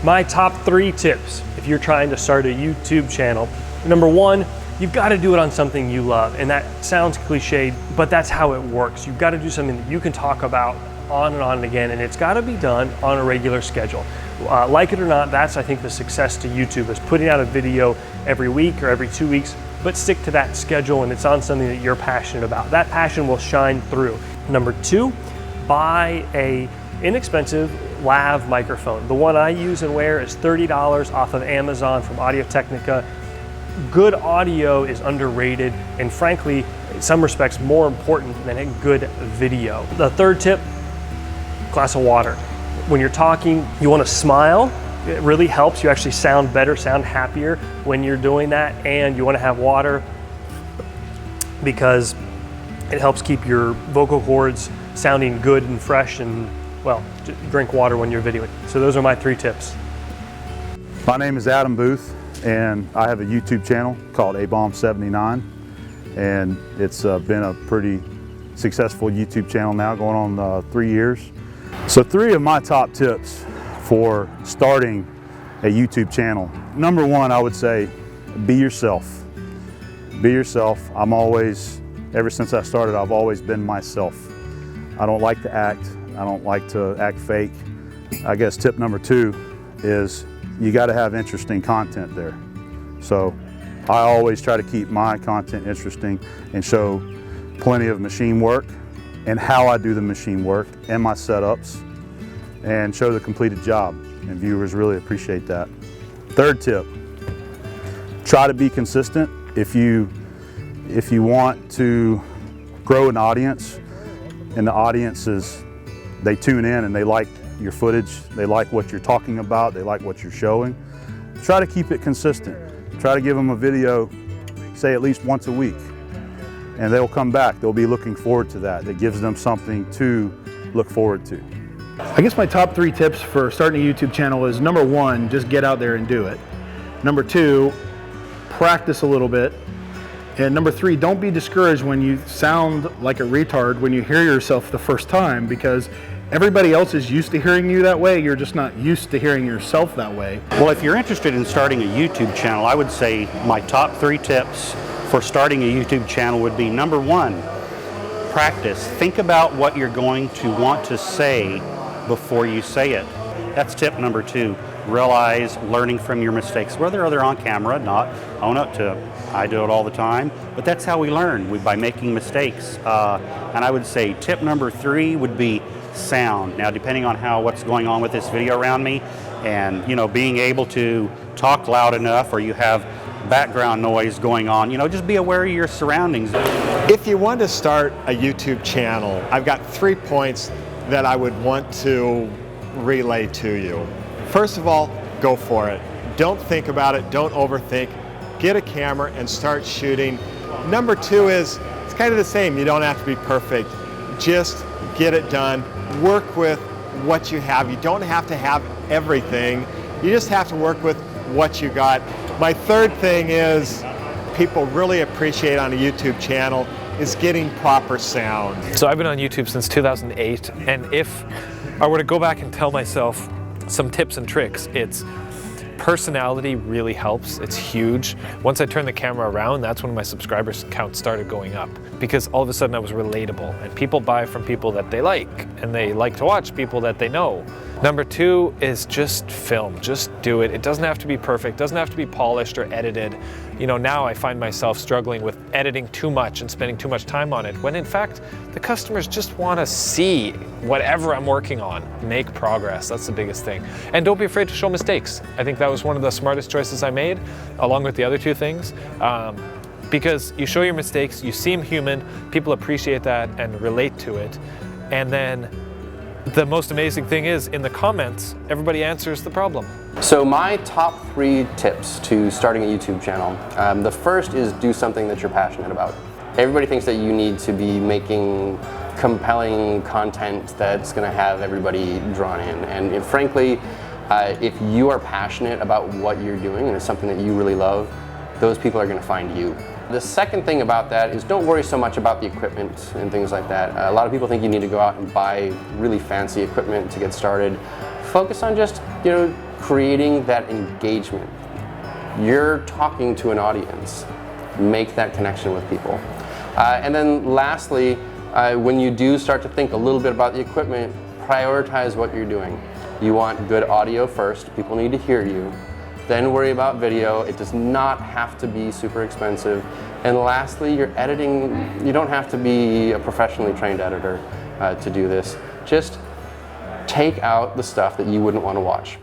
My top 3 tips if you're trying to start a YouTube channel. Number 1, you've got to do it on something you love. And that sounds cliched, but that's how it works. You've got to do something that you can talk about on and again, and it's got to be done on a regular schedule. Like it or not, that's, I think, the success to YouTube, is putting out a video every week or every 2 weeks, but stick to that schedule, and it's on something that you're passionate about. That passion will shine through. Number 2, buy a inexpensive lav microphone. The one I use and wear is $30 off of Amazon from Audio-Technica. Good audio is underrated, and frankly, in some respects, more important than a good video. The third tip, glass of water. When you're talking, you want to smile. It really helps. You actually sound better, sound happier when you're doing that, and you want to have water because it helps keep your vocal cords sounding good and fresh, and well, drink water when you're videoing. So those are my 3 tips. My name is Adam Booth, and I have a YouTube channel called ABomb79, and it's been a pretty successful YouTube channel now, going on 3 years. So 3 of my top tips for starting a YouTube channel. Number 1, I would say, be yourself. Be yourself. Ever since I started, I've always been myself. I don't like to act. I don't like to act fake. I guess tip number 2 is you got to have interesting content there. So I always try to keep my content interesting and show plenty of machine work and how I do the machine work and my setups, and show the completed job, and viewers really appreciate that. Third tip, try to be consistent. If you want to grow an audience, and the audience they tune in and they like your footage, they like what you're talking about, they like what you're showing, try to keep it consistent. Try to give them a video, say at least once a week, and they'll come back. They'll be looking forward to that. That gives them something to look forward to. I guess my top 3 tips for starting a YouTube channel is, number 1, just get out there and do it. Number 2, practice a little bit. And number 3, don't be discouraged when you sound like a retard when you hear yourself the first time, because everybody else is used to hearing you that way. You're just not used to hearing yourself that way. Well, if you're interested in starting a YouTube channel, I would say my top 3 tips for starting a YouTube channel would be, number 1, practice. Think about what you're going to want to say before you say it. That's tip number 2. Realize learning from your mistakes, whether they're on camera, not, own up to it. I do it all the time, but that's how we learn, by making mistakes. And I would say tip number 3 would be sound. Now, depending on what's going on with this video around me, and being able to talk loud enough, or you have background noise going on, just be aware of your surroundings. If you want to start a YouTube channel, I've got 3 points that I would want to relay to you. First of all, go for it. Don't think about it, don't overthink. Get a camera and start shooting. Number 2 is, it's kind of the same. You don't have to be perfect. Just get it done. Work with what you have. You don't have to have everything. You just have to work with what you got. My third thing is, people really appreciate on a YouTube channel is getting proper sound. So I've been on YouTube since 2008, and if I were to go back and tell myself some tips and tricks, it's personality really helps. It's huge. Once I turned the camera around, that's when my subscribers count started going up, because all of a sudden I was relatable, and people buy from people that they like, and they like to watch people that they know. Number 2 is just film. Just do it. It doesn't have to be perfect, doesn't have to be polished or edited. Now I find myself struggling with editing too much and spending too much time on it, when in fact, the customers just want to see whatever I'm working on make progress. That's the biggest thing. And don't be afraid to show mistakes. I think that was one of the smartest choices I made, along with the other 2 things. Because you show your mistakes, you seem human, people appreciate that and relate to it. And then the most amazing thing is, in the comments, everybody answers the problem. So my top 3 tips to starting a YouTube channel. The first is do something that you're passionate about. Everybody thinks that you need to be making compelling content that's going to have everybody drawn in. And frankly, if you are passionate about what you're doing and it's something that you really love, those people are going to find you. The second thing about that is, don't worry so much about the equipment and things like that. A lot of people think you need to go out and buy really fancy equipment to get started. Focus on just, creating that engagement. You're talking to an audience. Make that connection with people. And then lastly, when you do start to think a little bit about the equipment, prioritize what you're doing. You want good audio first. People need to hear you. Then worry about video. It does not have to be super expensive. And lastly, your editing, you don't have to be a professionally trained editor to do this. Just take out the stuff that you wouldn't want to watch.